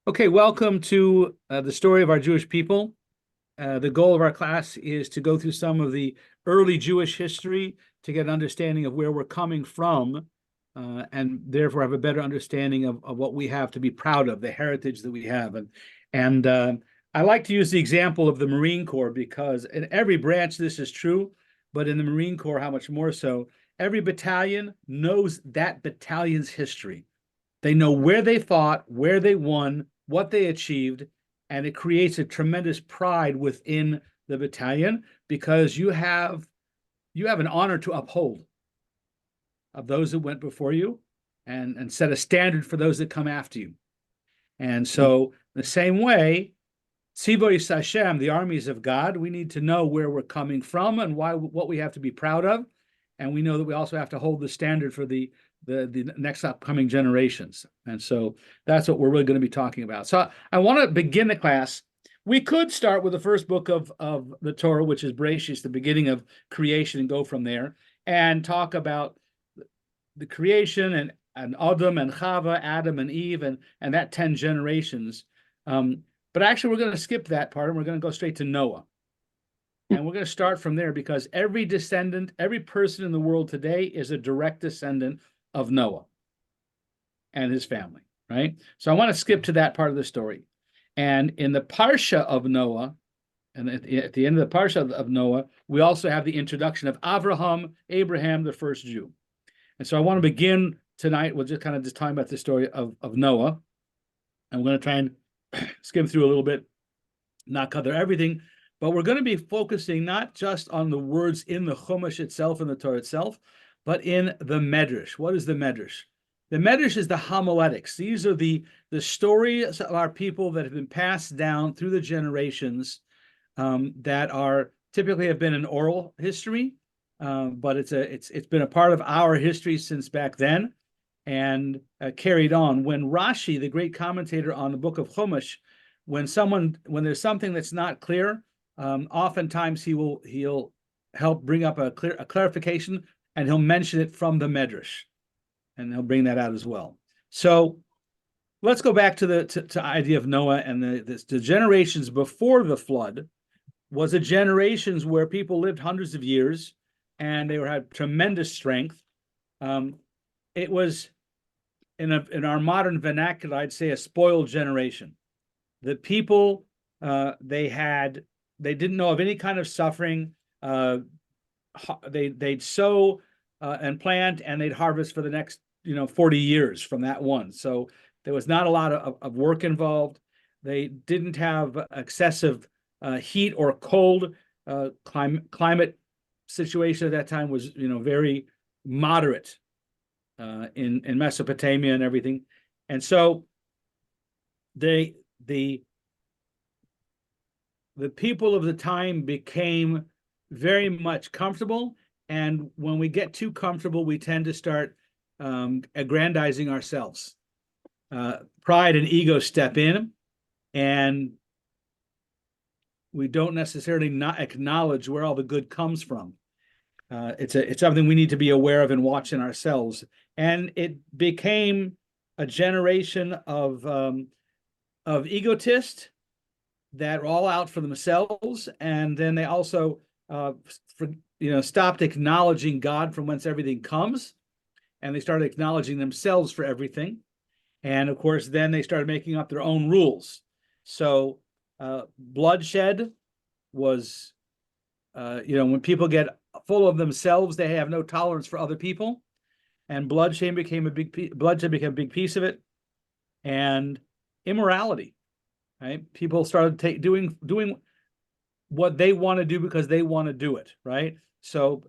Okay, welcome to the story of our Jewish people. The goal of our class is to go through some of the early Jewish history to get an understanding of where we're coming from, and therefore have a better understanding of what we have to be proud of, the heritage that we have. And I like to use the example of the Marine Corps because in every branch this is true, but in the Marine Corps, how much more so? Every battalion knows that battalion's history. They know where they fought, where they won, what they achieved, and it creates a tremendous pride within the battalion because you have an honor to uphold of those that went before you and set a standard for those that come after you. And so the same way, Tzivois Hashem, the armies of God, we need to know where we're coming from and what we have to be proud of. And we know that we also have to hold the standard for the next upcoming generations. And so that's what we're really going to be talking about. So I want to begin the class. We could start with the first book of the Torah, which is Bereshis, the beginning of creation, and go from there and talk about the creation and Adam and Chava, Adam and Eve, and that 10 generations. But actually, we're going to skip that part, and we're going to go straight to Noah. And we're going to start from there because every descendant, every person in the world today is a direct descendant of Noah and his family, right? So I want to skip to that part of the story. And in the Parsha of Noah, and at the end of the Parsha of Noah, we also have the introduction of Avraham, Abraham, the first Jew. And so I want to begin tonight with just talking about the story of Noah. And we're going to try and skim through a little bit, not cover everything, but we're going to be focusing not just on the words in the Chumash itself and the Torah itself, but in the Medrash. What is the Medrash? The Medrash is the homiletics. These are the stories of our people that have been passed down through the generations that are typically have been an oral history, but it's been a part of our history since back then and carried on. When Rashi, the great commentator on the book of Chumash, when there's something that's not clear, oftentimes he'll help bring up a clarification, and he'll mention it from the Medrash, and he'll bring that out as well. So let's go back to the idea of Noah and the generations before the flood. Was a generations where people lived hundreds of years, and they had tremendous strength. It was in our modern vernacular, I'd say, a spoiled generation. The people they didn't know of any kind of suffering. They'd sow and plant, and they'd harvest for the next 40 years from that one. So there was not a lot of work involved. They didn't have excessive heat or cold. Climate situation at that time was very moderate in Mesopotamia and everything. And so the people of the time became very much comfortable. And when we get too comfortable, we tend to start aggrandizing ourselves. Pride and ego step in, and we don't necessarily not acknowledge where all the good comes from. It's something we need to be aware of and watch in ourselves. And it became a generation of egotists that were all out for themselves, and then they also stopped acknowledging God from whence everything comes, and they started acknowledging themselves for everything. And of course, then they started making up their own rules. So bloodshed was, when people get full of themselves, they have no tolerance for other people, and bloodshed became a big piece of it, and immorality. Right? People started doing what they want to do because they want to do it, right? So,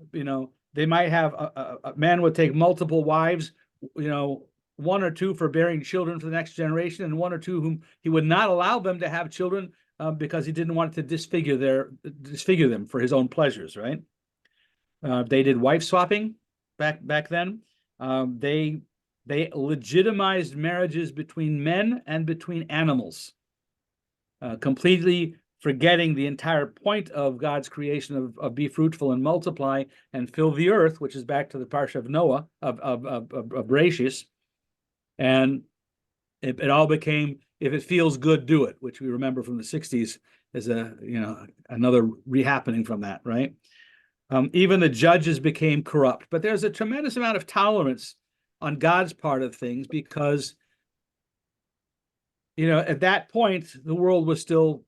they might have a man would take multiple wives, one or two for bearing children for the next generation, and one or two whom he would not allow them to have children because he didn't want to disfigure them for his own pleasures, right? They did wife swapping back then. They legitimized marriages between men and between animals. Completely forgetting the entire point of God's creation of be fruitful and multiply and fill the earth, which is back to the Parsha of Noah, of Bereshis. And it all became if it feels good, do it, which we remember from the 60s as another rehappening from that, right? Even the judges became corrupt. But there's a tremendous amount of tolerance on God's part of things because, at that point, the world was still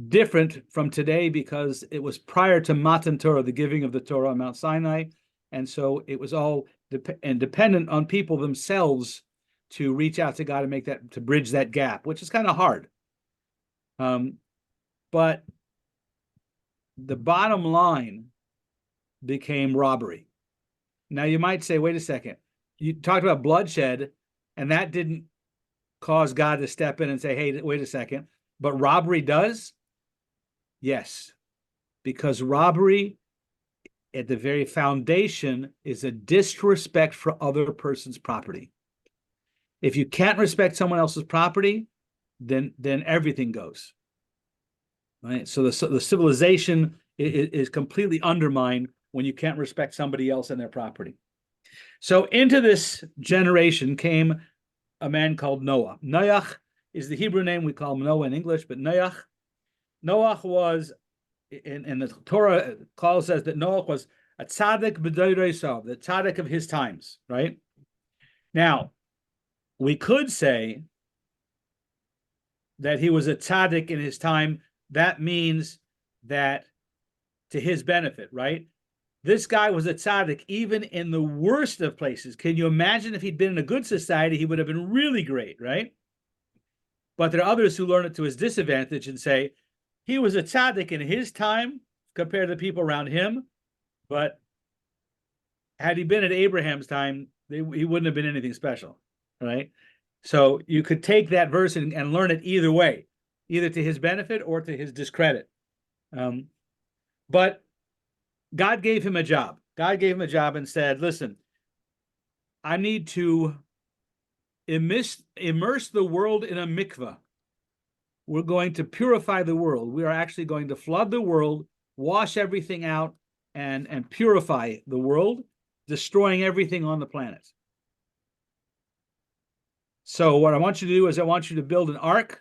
different from today because it was prior to Matan Torah, the giving of the Torah on Mount Sinai. And so it was all dependent on people themselves to reach out to God and to bridge that gap, which is kind of hard. But the bottom line became robbery. Now you might say, wait a second, you talked about bloodshed, and that didn't cause God to step in and say, hey, wait a second, but robbery does? Yes, because robbery at the very foundation is a disrespect for other person's property. If you can't respect someone else's property, then everything goes. Right? So the civilization is completely undermined when you can't respect somebody else and their property. So into this generation came a man called Noah. Noach is the Hebrew name. We call him Noah in English, but Noach was, in the Torah, Paul says that Noach was a tzaddik b'doresav, the tzaddik of his times, right? Now, we could say that he was a tzaddik in his time. That means that to his benefit, right? This guy was a tzaddik even in the worst of places. Can you imagine if he'd been in a good society, he would have been really great, right? But there are others who learn it to his disadvantage and say, he was a tzaddik in his time compared to the people around him, but had he been at Abraham's time, he wouldn't have been anything special, right? So you could take that verse and learn it either way, either to his benefit or to his discredit. But God gave him a job. God gave him a job and said, listen, I need to immerse the world in a mikveh. We're going to purify the world. We are actually going to flood the world, wash everything out, and purify the world, destroying everything on the planet. So what I want you to do is I want you to build an ark,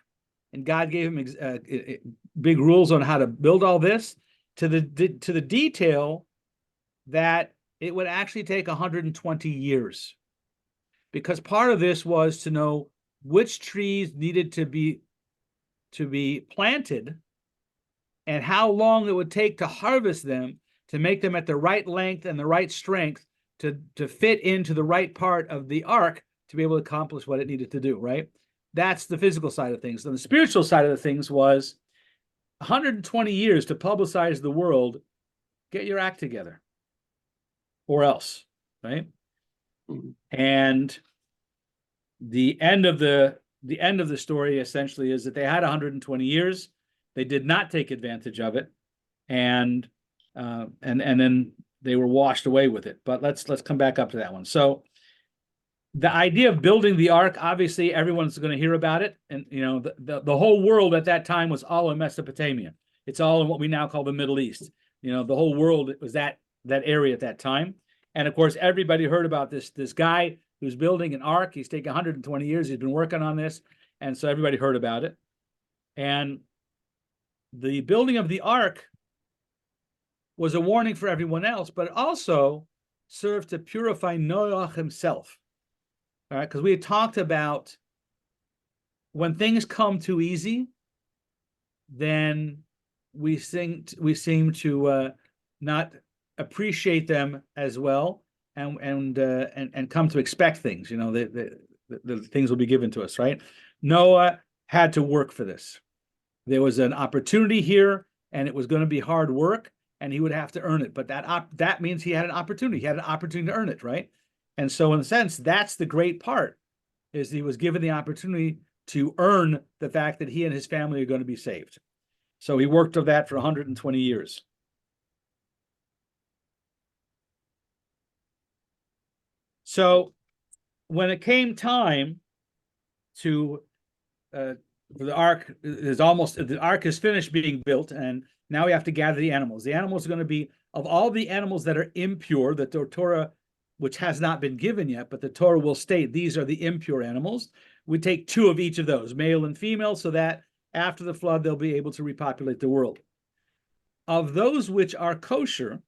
and God gave him big rules on how to build all this to the detail that it would actually take 120 years. Because part of this was to know which trees needed to be planted and how long it would take to harvest them to make them at the right length and the right strength to fit into the right part of the ark to be able to accomplish what it needed to do, right? That's the physical side of things. And the spiritual side of the things was 120 years to publicize the world, get your act together or else, right? And the end of the story essentially is that they had 120 years. They did not take advantage of it, and then they were washed away with it. But let's come back up to that one. So the idea of building the ark, obviously everyone's going to hear about it, and the whole world at that time was all in Mesopotamia. It's all in what we now call the Middle East. The whole world was that area at that time, and of course everybody heard about this guy who's building an ark. He's taken 120 years. He's been working on this. And so everybody heard about it. And the building of the ark was a warning for everyone else, but it also served to purify Noach himself. All right, because we had talked about when things come too easy, then we seem to not appreciate them as well. And come to expect things, the things will be given to us, right? Noah had to work for this. There was an opportunity here, and it was going to be hard work, and he would have to earn it. But that means he had an opportunity. He had an opportunity to earn it, right? And so in a sense, that's the great part, is he was given the opportunity to earn the fact that he and his family are going to be saved. So he worked on that for 120 years. So when it came time to the ark is finished being built, and now we have to gather the animals. The animals are going to be, of all the animals that are impure that the Torah which has not been given yet, but the Torah will state these are the impure animals. We take 2 of each of those, male and female, so that after the flood, they'll be able to repopulate the world. Of those which are kosher,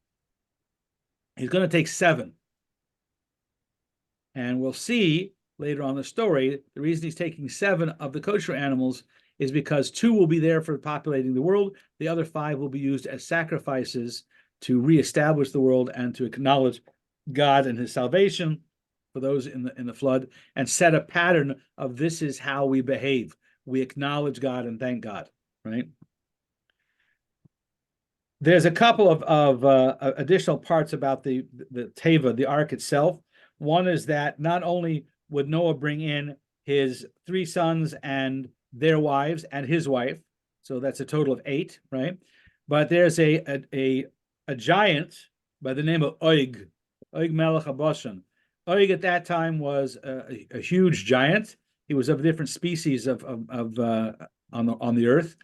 he's going to take 7. And we'll see later on in the story, the reason he's taking 7 of the kosher animals is because 2 will be there for populating the world. The other 5 will be used as sacrifices to reestablish the world and to acknowledge God and his salvation for those in the flood, and set a pattern of this is how we behave. We acknowledge God and thank God, right? There's a couple of additional parts about the Teva, the ark itself. One is that not only would Noah bring in his 3 sons and their wives and his wife, so that's a total of 8, right? But there's a giant by the name of Og Melech HaBashan. Og at that time was a huge giant. He was of a different species on the earth,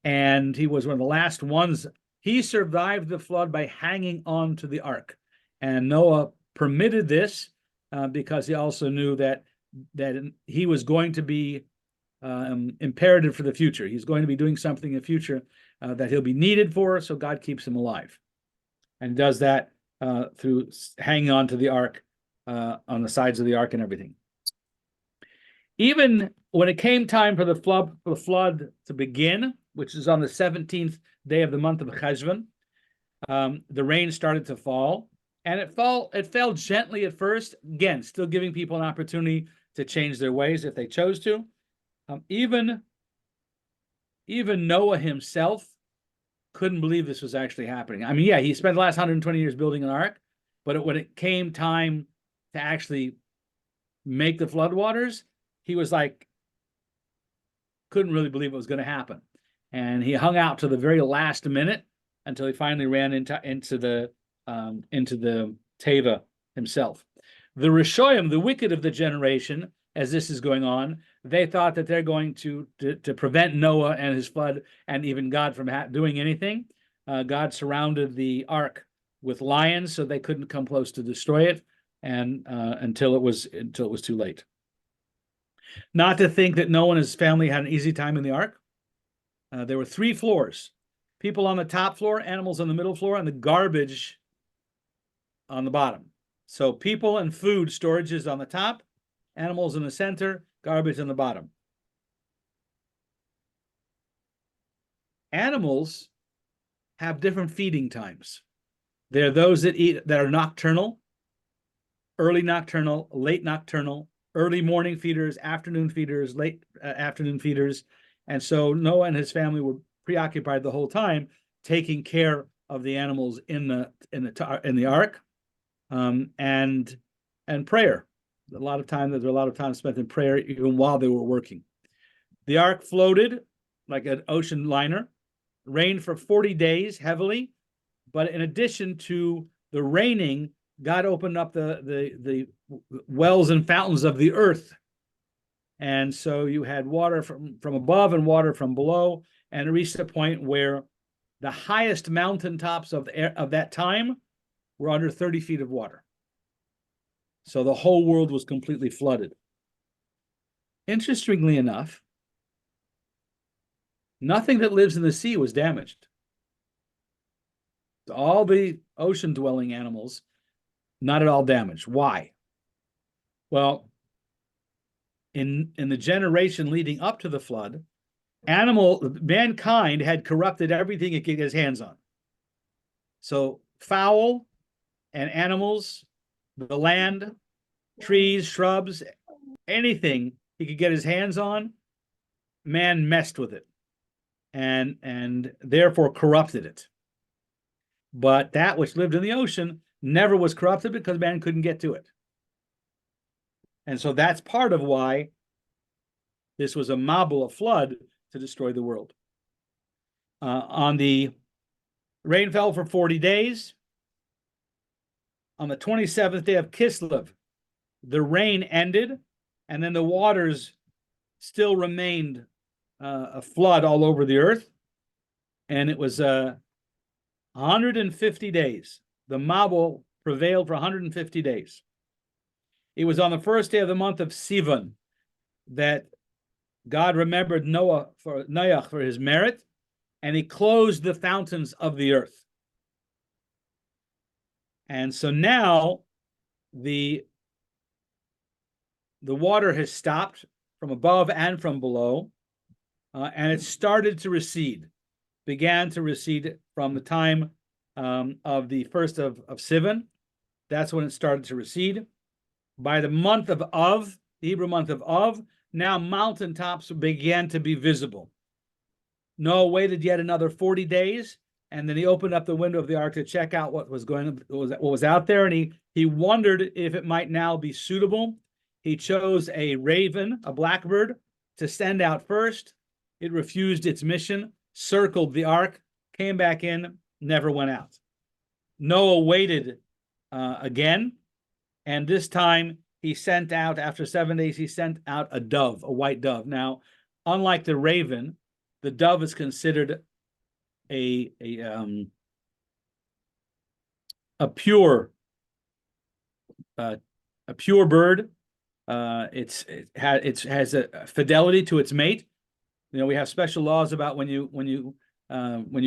and he was one of the last ones. He survived the flood by hanging on to the ark, and Noah permitted this because he also knew that he was going to be imperative for the future. He's going to be doing something in the future that he'll be needed for, so God keeps him alive, and does that through hanging on to the ark, on the sides of the ark and everything. Even when it came time for the flood to begin, which is on the 17th day of the month of Cheshvan, the rain started to fall, and it fell gently at first, again, still giving people an opportunity to change their ways if they chose to. Even Noah himself couldn't believe this was actually happening. I mean, yeah, he spent the last 120 years building an ark, but when it came time to actually make the floodwaters, he was like, couldn't really believe it was going to happen. And he hung out to the very last minute until he finally ran into the Teva himself. The Rishoyim, the wicked of the generation, as this is going on, they thought that they're going to prevent Noah and his flood and even God from doing anything. God surrounded the ark with lions, so they couldn't come close to destroy it, and until it was too late. Not to think that Noah and his family had an easy time in the ark. There were 3 floors: people on the top floor, animals on the middle floor, and the garbage on the bottom. So people and food storage is on the top, animals in the center, garbage on the bottom. Animals have different feeding times. There are those that are nocturnal, early nocturnal, late nocturnal, early morning feeders, afternoon feeders, late afternoon feeders. And so Noah and his family were preoccupied the whole time taking care of the animals in the ark, and prayer. There were a lot of time spent in prayer even while they were working. The ark floated like an ocean liner, rained for 40 days heavily, but in addition to the raining, God opened up the wells and fountains of the earth. And so you had water from above and water from below, and it reached a point where the highest mountaintops of that time were under 30 feet of water. So the whole world was completely flooded. Interestingly enough, nothing that lives in the sea was damaged. All the ocean-dwelling animals, not at all damaged. Why? Well, in the generation leading up to the flood, mankind had corrupted everything it could get his hands on. So fowl and animals, the land, trees, shrubs, anything he could get his hands on, man messed with it and therefore corrupted it. But that which lived in the ocean never was corrupted because man couldn't get to it. And so that's part of why this was a mabul, a flood, to destroy the world. On the rain fell for 40 days. On the 27th day of Kislev, the rain ended, and then the waters still remained a flood all over the earth. And it was 150 days. The mabul prevailed for 150 days. It was on the first day of the month of Sivan that God remembered Noach for his merit, and he closed the fountains of the earth. And so now the water has stopped from above and from below, and it started to recede, began to recede from the time of the first of Sivan. That's when it started to recede. By the month of Av, the Hebrew month of Av, now mountaintops began to be visible. Noah waited yet another 40 days, and then he opened up the window of the ark to check out what was out there, and he wondered if it might now be suitable. He chose a raven, a blackbird, to send out first. It refused its mission, circled the ark, came back in, never went out. Noah waited again, and this time he sent out, after 7 days, he sent out a dove, a white dove. Now, unlike the raven, the dove is considered a pure bird. It has a fidelity to its mate. You know, we have special laws about when you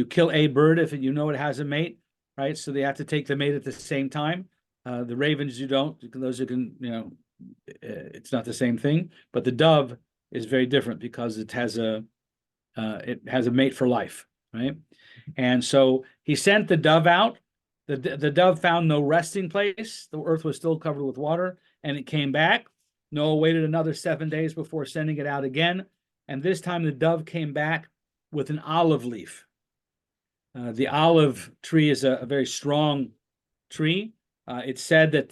kill a bird, if you know it has a mate, right? So they have to take the mate at the same time. The ravens, you don't. Those you can, it's not the same thing. But the dove is very different because it has a mate for life, right? And so he sent the dove out. The dove found no resting place. The earth was still covered with water, and it came back. Noah waited another 7 days before sending it out again. And this time the dove came back with an olive leaf. The olive tree is a very strong tree. It's said that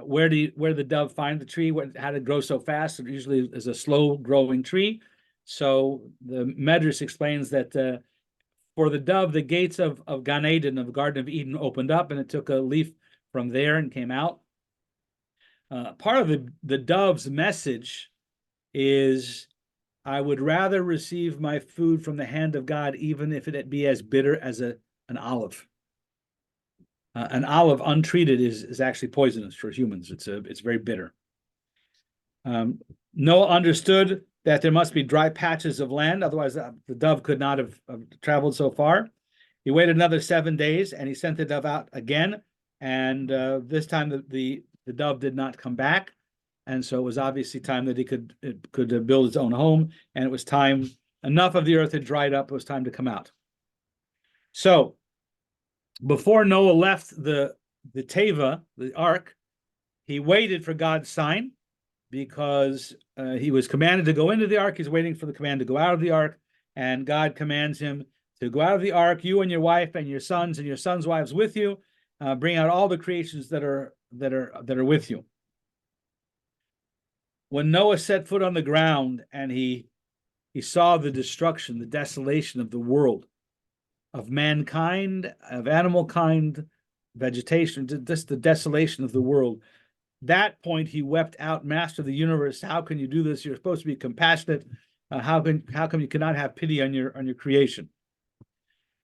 where the dove find the tree, how did it grow so fast? It usually is a slow growing tree. So the Medrash explains that for the dove, the gates of Gan Eden, of the Garden of Eden, opened up, and it took a leaf from there and came out. Part of the dove's message is, I would rather receive my food from the hand of God, even if it be as bitter as an olive. An olive untreated is actually poisonous for humans. It's very bitter. Noah understood that there must be dry patches of land, otherwise the dove could not have traveled so far. He waited another 7 days, and he sent the dove out again, and this time the dove did not come back, and so it was obviously time that he could build his own home, and it was time, enough of the earth had dried up, it was time to come out. So before Noah left the Teva, the ark, he waited for God's sign, because he was commanded to go into the ark. He's waiting for the command to go out of the ark, and God commands him to go out of the ark, you and your wife and your sons' wives with you. Bring out all the creations that are with you. When Noah set foot on the ground and he saw the destruction, the desolation of the world, of mankind, of animal kind, vegetation, just the desolation of the world, that point he wept out, Master of the universe, how can you do this? You're supposed to be compassionate. How come you cannot have pity on your creation?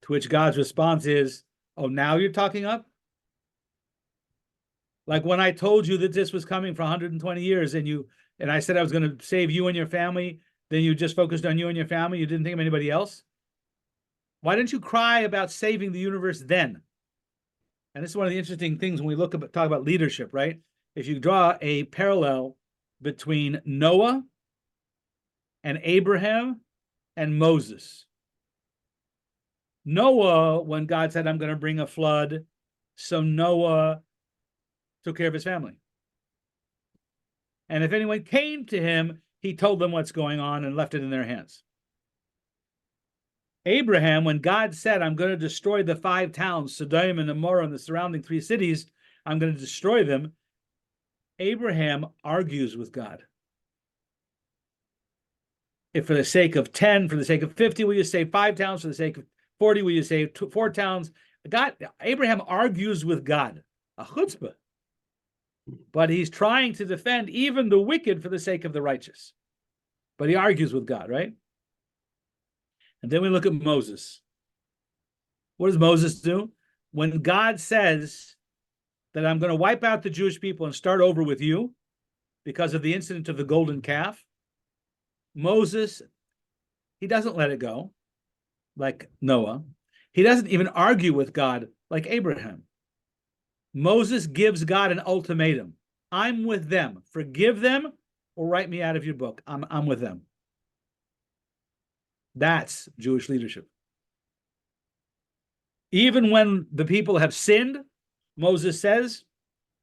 To which God's response is, oh, now you're talking up? Like when I told you that this was coming for 120 years, and I said I was going to save you and your family, then you just focused on you and your family. You didn't think of anybody else. Why didn't you cry about saving the universe then? And this is one of the interesting things when we talk about leadership, right? If you draw a parallel between Noah and Abraham and Moses. Noah, when God said, I'm going to bring a flood, so Noah took care of his family. And if anyone came to him, he told them what's going on and left it in their hands. Abraham, when God said, I'm going to destroy the 5 towns, Sodom and Gomorrah and the surrounding 3 cities, I'm going to destroy them, Abraham argues with God. If for the sake of 10, for the sake of 50, will you save 5 towns? For the sake of 40, will you save 4 towns? Abraham argues with God, a chutzpah. But he's trying to defend even the wicked for the sake of the righteous. But he argues with God, right? And then we look at Moses. What does Moses do? When God says, that I'm going to wipe out the Jewish people and start over with you because of the incident of the golden calf, Moses, he doesn't let it go like Noah. He doesn't even argue with God like Abraham. Moses gives God an ultimatum. I'm with them. Forgive them or write me out of your book. I'm with them. That's Jewish leadership. Even when the people have sinned, Moses says,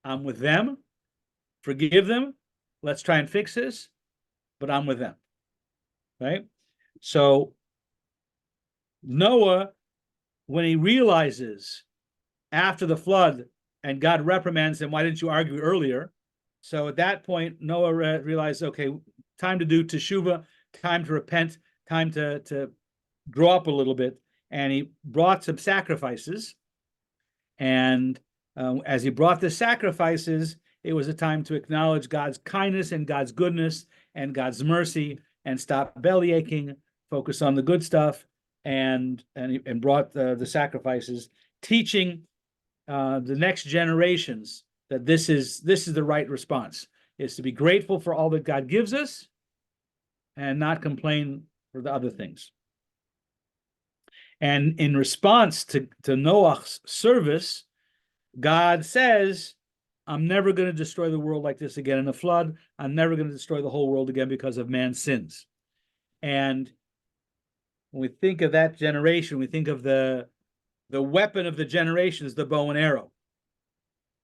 I'm with them. Forgive them. Let's try and fix this, but I'm with them. Right? So Noah, when he realizes after the flood and God reprimands him, why didn't you argue earlier? So at that point, Noah realized, okay, time to do teshuvah, time to repent, time to grow up a little bit. And he brought some sacrifices. And as he brought the sacrifices, it was a time to acknowledge God's kindness and God's goodness and God's mercy and stop belly aching, focus on the good stuff, and brought the sacrifices, teaching the next generations that this is the right response, is to be grateful for all that God gives us and not complain for the other things. And in response to Noach's service, God says, I'm never going to destroy the world like this again in a flood. I'm never going to destroy the whole world again because of man's sins. And when we think of that generation, we think of the weapon of the generation is the bow and arrow.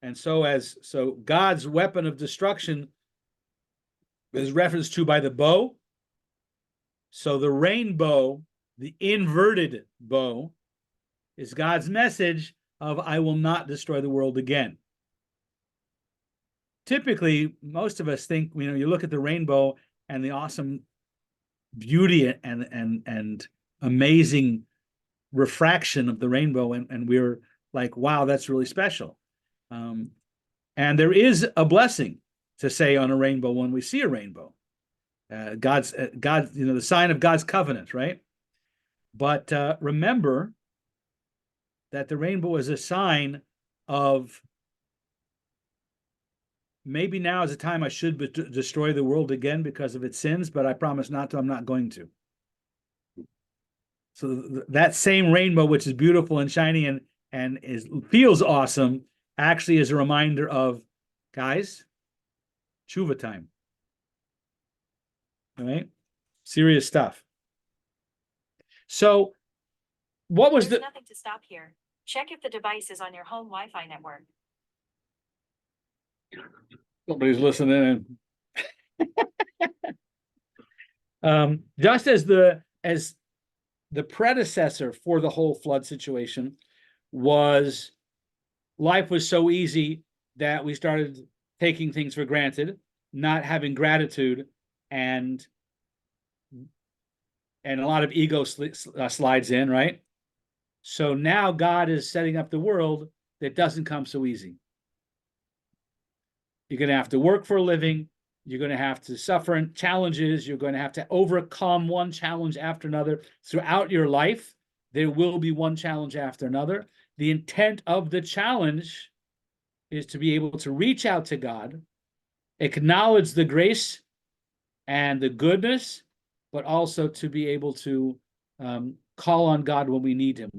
And so God's weapon of destruction is referenced to by the bow. So the rainbow, the inverted bow, is God's message of I will not destroy the world again. Typically, most of us think, you look at the rainbow and the awesome beauty and amazing refraction of the rainbow, and we're like, wow, that's really special. And there is a blessing to say on a rainbow when we see a rainbow. God, the sign of God's covenant, right? But remember that the rainbow is a sign of maybe now is a time I should destroy the world again because of its sins, but I promise not to. I'm not going to. So that same rainbow, which is beautiful and shiny and feels awesome, actually is a reminder of, guys, tshuva time. All right? Serious stuff. So what was There's nothing to stop here. Check if the device is on your home Wi-Fi network. Nobody's listening. Just as the predecessor for the whole flood situation was, life was so easy that we started taking things for granted, not having gratitude, and a lot of ego slides in, right? So now God is setting up the world that doesn't come so easy. You're going to have to work for a living. You're going to have to suffer challenges. You're going to have to overcome one challenge after another. Throughout your life, there will be one challenge after another. The intent of the challenge is to be able to reach out to God, acknowledge the grace and the goodness, but also to be able to call on God when we need him.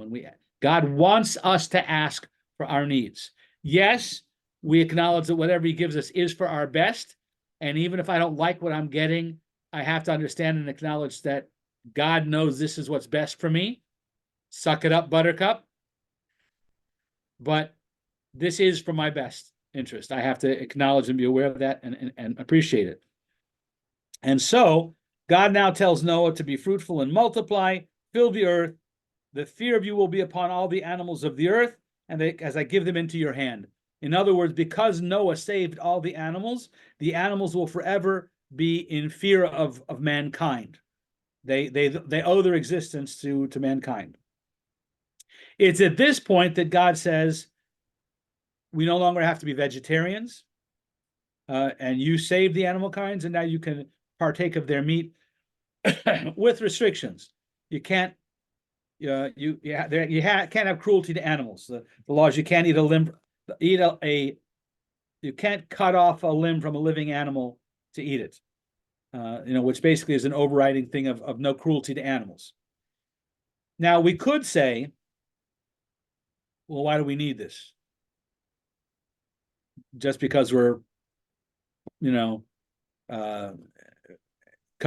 God wants us to ask for our needs. Yes, we acknowledge that whatever he gives us is for our best. And even if I don't like what I'm getting, I have to understand and acknowledge that God knows this is what's best for me. Suck it up, buttercup. But this is for my best interest. I have to acknowledge and be aware of that and appreciate it. And so God now tells Noah to be fruitful and multiply, fill the earth. The fear of you will be upon all the animals of the earth, and as I give them into your hand. In other words, because Noah saved all the animals will forever be in fear of mankind. They owe their existence to mankind. It's at this point that God says, we no longer have to be vegetarians, and you saved the animal kinds, and now you can partake of their meat with restrictions. You can't can't have cruelty to animals. The laws: you can't eat a limb eat you can't cut off a limb from a living animal to eat it. Which basically is an overriding thing of no cruelty to animals. Now, we could say, well, why do we need this? Just because we're, because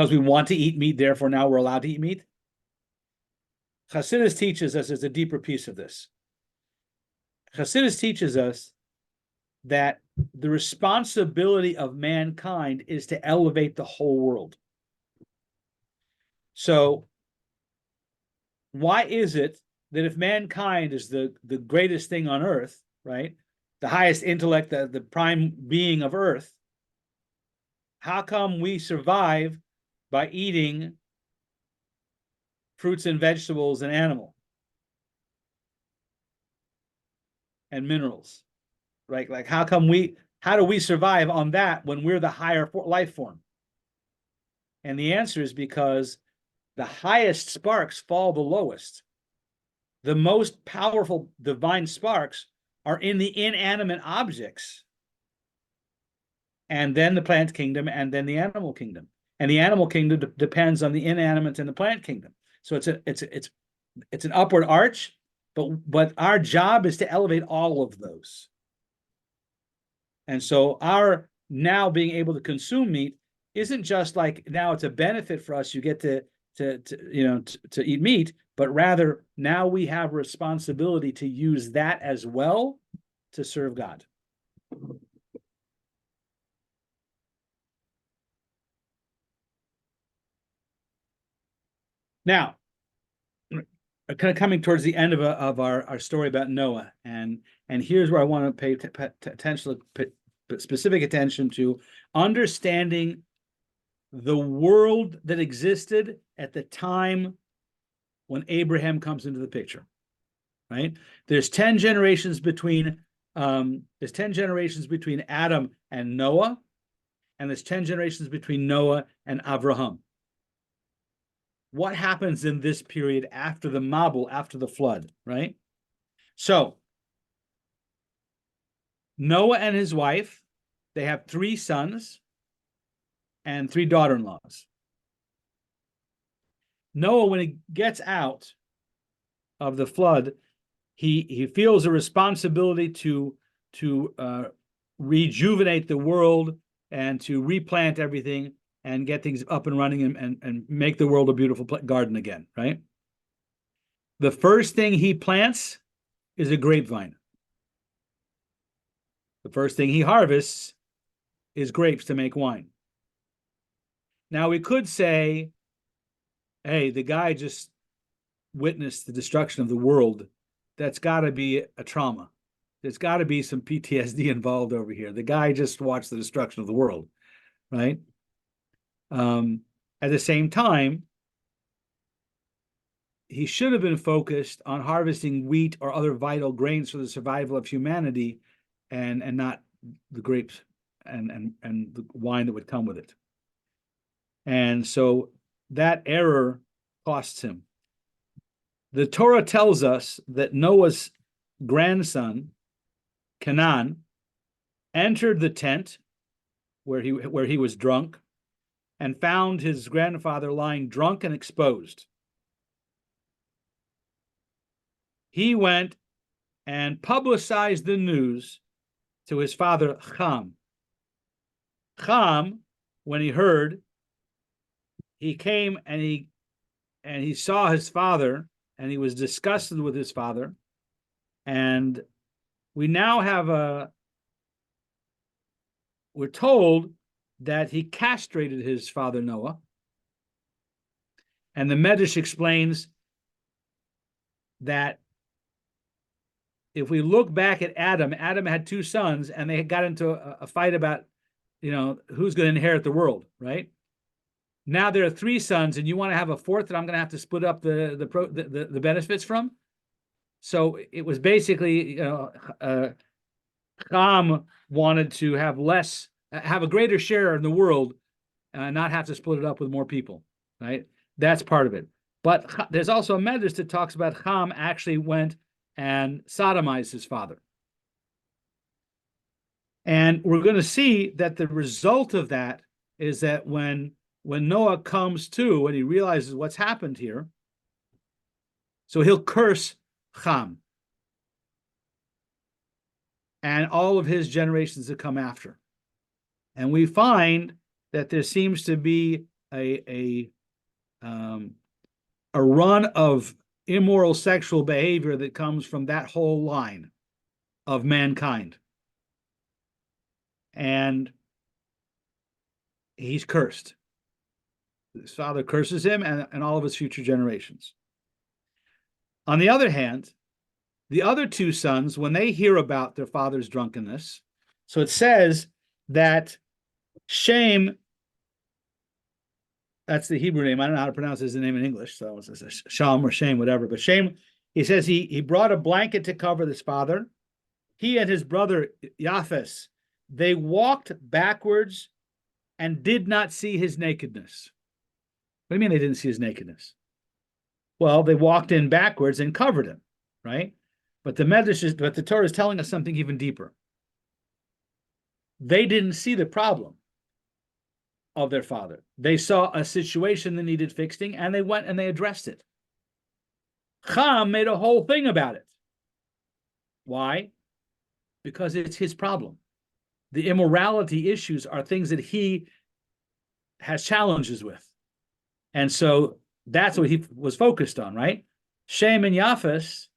we want to eat meat, therefore now we're allowed to eat meat? Chassidus teaches us there's a deeper piece of this. Chassidus teaches us that the responsibility of mankind is to elevate the whole world. So why is it that if mankind is the greatest thing on earth, right, the highest intellect, the prime being of earth, how come we survive by eating fruits and vegetables and animal and minerals, right? Like, how do we survive on that when we're the higher life form? And the answer is because the highest sparks fall the lowest. The most powerful divine sparks are in the inanimate objects, and then the plant kingdom, and then the animal kingdom. And the animal kingdom depends on the inanimate and the plant kingdom. So it's an upward arch, but our job is to elevate all of those. And so our now being able to consume meat isn't just like now it's a benefit for us. You get to eat meat, but rather now we have responsibility to use that as well to serve God. Now, kind of coming towards the end of our story about Noah, and here's where I want to pay specific attention to understanding the world that existed at the time when Abraham comes into the picture. Right? There's 10 generations between Adam and Noah, and there's 10 generations between Noah and Avraham. What happens in this period after the Mabul, after the flood, right? So Noah and his wife, they have 3 sons and 3 daughter-in-laws. Noah, when he gets out of the flood, he feels a responsibility to rejuvenate the world and to replant everything and get things up and running and make the world a beautiful garden again, right? The first thing he plants is a grapevine. The first thing he harvests is grapes to make wine. Now, we could say, hey, the guy just witnessed the destruction of the world. That's got to be a trauma. There's got to be some PTSD involved over here. The guy just watched the destruction of the world, right? At the same time, he should have been focused on harvesting wheat or other vital grains for the survival of humanity, and not the grapes and the wine that would come with it. And so that error costs him. The Torah tells us that Noah's grandson, Canaan, entered the tent where he was drunk and found his grandfather lying drunk and exposed. He went and publicized the news to his father, Ham. Ham, when he heard, he came and he saw his father, and he was disgusted with his father. And we now have we're told that he castrated his father Noah. And the Medrash explains that if we look back at Adam had 2 sons, and they got into a fight about, who's going to inherit the world, right? Now there are 3 sons, and you want to have a 4th that I'm going to have to split up the benefits from. So it was basically, Ham wanted to have a greater share in the world, not have to split it up with more people, right? That's part of it. But there's also a medrash that talks about Ham actually went and sodomized his father. And we're going to see that the result of that is that when Noah comes to and he realizes what's happened here, so he'll curse Ham and all of his generations that come after. And we find that there seems to be a run of immoral sexual behavior that comes from that whole line of mankind. And he's cursed. His father curses him and all of his future generations. On the other hand, the other two sons, when they hear about their father's drunkenness, so it says that Shem, that's the Hebrew name. I don't know how to pronounce his name in English, so it's Shem or Shem, whatever. But Shem, he says he brought a blanket to cover his father. He and his brother Japheth, they walked backwards and did not see his nakedness. What do you mean they didn't see his nakedness? Well, they walked in backwards and covered him, right? But the Torah is telling us something even deeper. They didn't see the problem of their father. They saw a situation that needed fixing, and they went and they addressed it. Ham made a whole thing about it. Why? Because it's his problem. The immorality issues are things that he has challenges with. And so that's what he was focused on, right? Shem and Japheth,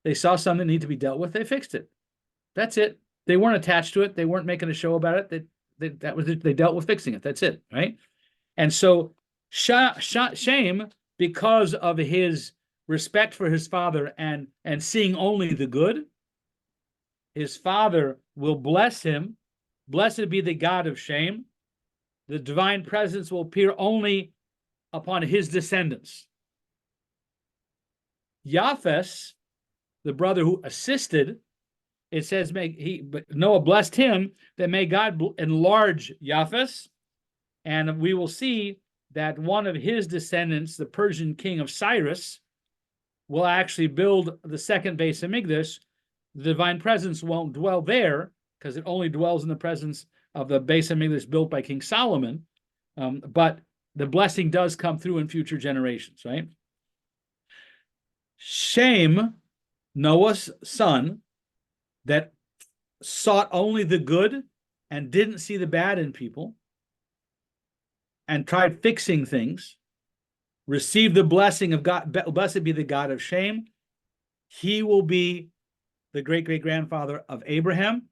they saw something that needed to be dealt with. They fixed it. That's it. They weren't attached to it. They weren't making a show about it. They dealt with fixing it. That's it, right? And so Shem, because of his respect for his father and seeing only the good, his father will bless him. Blessed be the God of Shem. The divine presence will appear only upon his descendants. Japheth, the brother who assisted, it says, Noah blessed him, that may God enlarge Japheth. And we will see that one of his descendants, the Persian king of Cyrus, will actually build the second Beis Hamikdash. The divine presence won't dwell there, because it only dwells in the presence of the Beis Hamikdash built by King Solomon. But the blessing does come through in future generations, right? Shem, Noah's son, that sought only the good and didn't see the bad in people and tried fixing things, received the blessing of God. Blessed be the God of Shem. He will be the great-great-grandfather of Abraham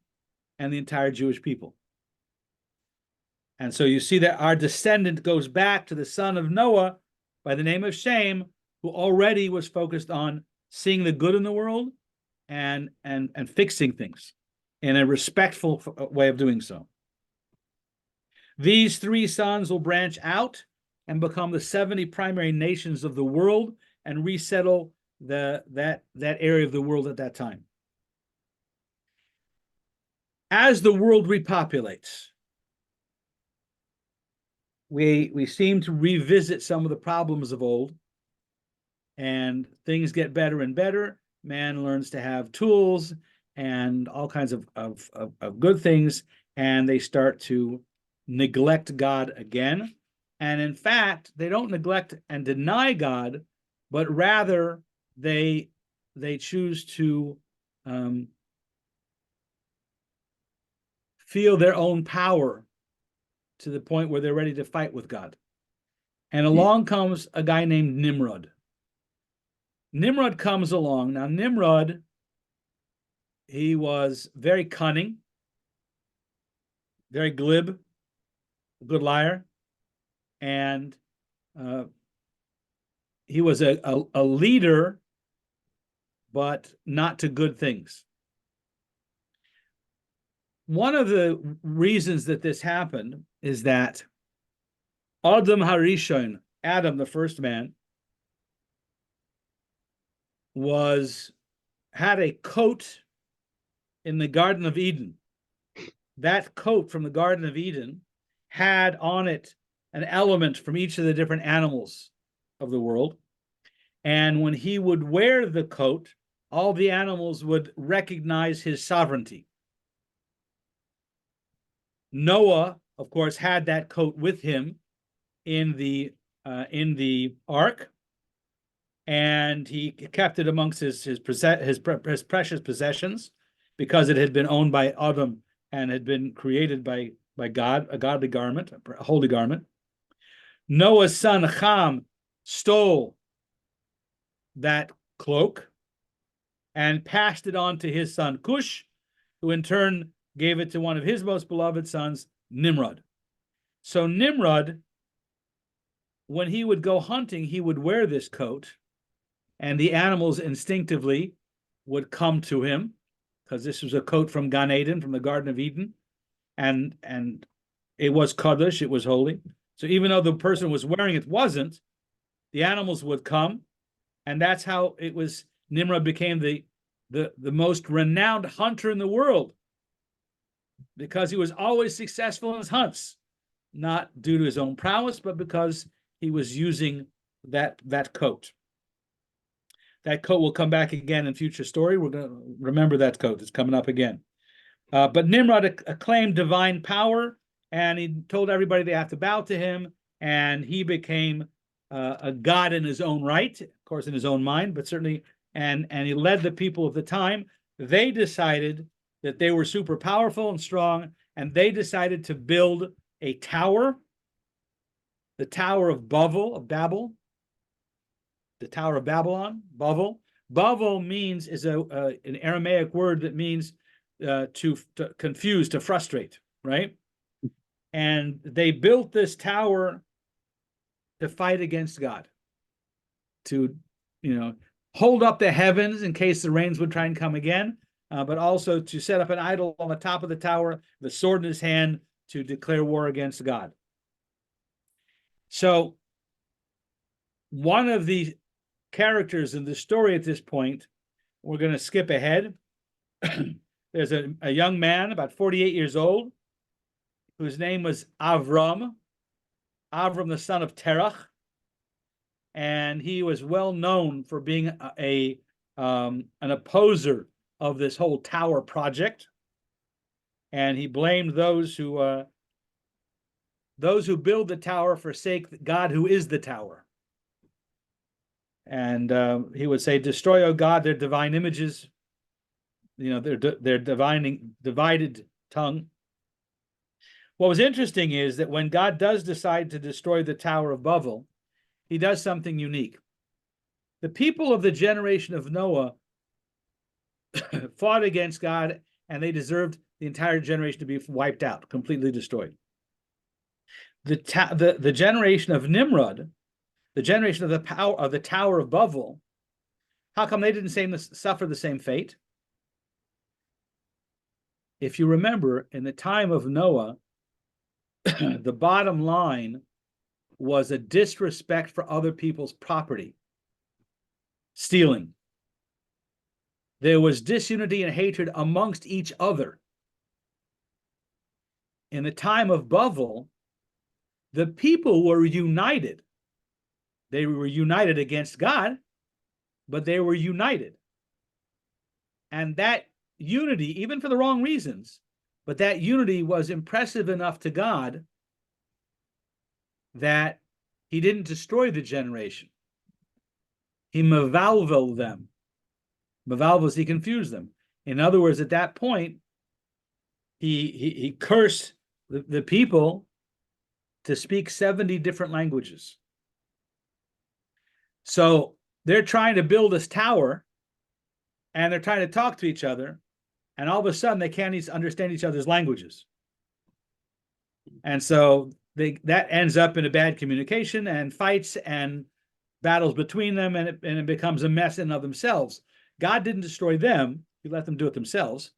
and the entire Jewish people. And so you see that our descendant goes back to the son of Noah by the name of Shem, who already was focused on seeing the good in the world and fixing things in a respectful way of doing so. These three sons will branch out and become the 70 primary nations of the world and resettle that area of the world at that time. As the world repopulates, we seem to revisit some of the problems of old, and things get better and better. Man learns to have tools and all kinds of good things, and they start to neglect God again. And in fact, they don't neglect and deny God, but rather they choose to feel their own power to the point where they're ready to fight with God. And along comes a guy named Nimrod. Nimrod comes along. Now, Nimrod, he was very cunning, very glib, a good liar, and he was a leader, but not to good things. One of the reasons that this happened is that Adam Harishon, Adam, the first man, had a coat in the Garden of Eden. That coat from the Garden of Eden had on it an element from each of the different animals of the world. And when he would wear the coat, all the animals would recognize his sovereignty. Noah, of course, had that coat with him in the ark, and he kept it amongst his precious possessions, because it had been owned by Adam and had been created by God, a godly garment, a holy garment. Noah's son Ham stole that cloak and passed it on to his son Cush, who in turn gave it to one of his most beloved sons, Nimrod. So Nimrod, when he would go hunting, he would wear this coat, and the animals instinctively would come to him, because this was a coat from Gan Eden, from the Garden of Eden, and it was Kaddish, it was holy. So even though the person was wearing it wasn't, the animals would come, and that's how it was. Nimrod became the most renowned hunter in the world, because he was always successful in his hunts, not due to his own prowess, but because he was using that coat. That coat will come back again in future story. We're going to remember that coat. It's coming up again. But Nimrod acclaimed divine power, and he told everybody they have to bow to him, and he became a god in his own right, of course, in his own mind, but certainly, and he led the people of the time. They decided that they were super powerful and strong, and they decided to build a tower, the Tower of Babel, the Tower of Babylon, Bavel. Bavel is an Aramaic word that means to confuse, to frustrate, right? And they built this tower to fight against God, to, hold up the heavens in case the rains would try and come again, but also to set up an idol on the top of the tower, the sword in his hand, to declare war against God. So one of the characters in the story at this point, we're going to skip ahead. There's a young man, about 48 years old, whose name was Avraham, the son of Terach, and he was well known for being an opposer of this whole tower project, and he blamed those who build the tower forsake God, who is the tower. And he would say, "Destroy, O God, their divine images, their divided tongue." What was interesting is that when God does decide to destroy the Tower of Babel, he does something unique. The people of the generation of Noah fought against God, and they deserved the entire generation to be wiped out, completely destroyed. The generation of Nimrod, the generation of the Tower of Babel, how come they didn't suffer the same fate? If you remember, in the time of Noah, the bottom line was a disrespect for other people's property, stealing. There was disunity and hatred amongst each other. In the time of Babel, the people were united. They were united against God, but they were united. And that unity, even for the wrong reasons, but that unity was impressive enough to God that he didn't destroy the generation. He mevalvel them. Mevalvels, he confused them. In other words, at that point, he cursed the people to speak 70 different languages. So they're trying to build this tower, and they're trying to talk to each other, and all of a sudden they can't understand each other's languages. And so that ends up in a bad communication and fights and battles between them, and it becomes a mess in and of themselves. God didn't destroy them. He let them do it themselves.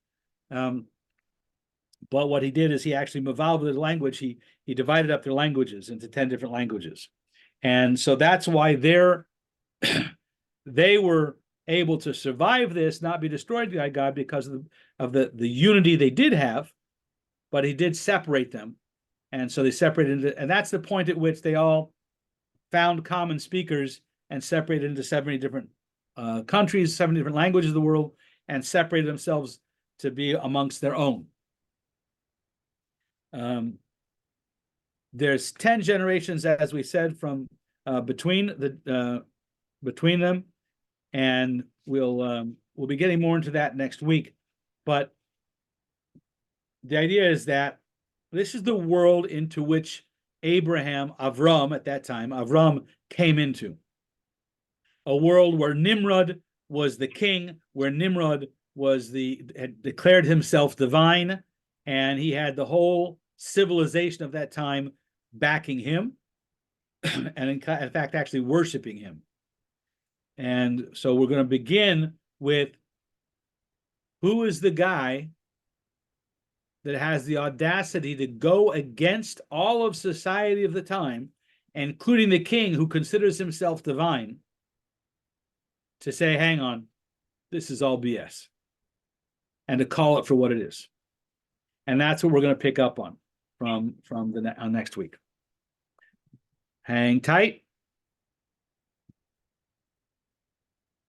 But what he did is he actually evolved the language. He divided up their languages into 10 different languages. And so that's why they were able to survive this, not be destroyed by God, because of the unity they did have, but he did separate them. And so they separated, and that's the point at which they all found common speakers and separated into 70 different countries, 70 different languages of the world, and separated themselves to be amongst their own. There's 10 generations, as we said, from between them, and we'll be getting more into that next week. But the idea is that this is the world into which Avram at that time, Avram came into. A world where Nimrod was the king, where Nimrod had declared himself divine, and he had the whole civilization of that time backing him, and in fact, actually worshiping him. And so we're going to begin with who is the guy that has the audacity to go against all of society of the time, including the king who considers himself divine, to say, hang on, this is all BS, and to call it for what it is. And that's what we're going to pick up on from next week. Hang tight.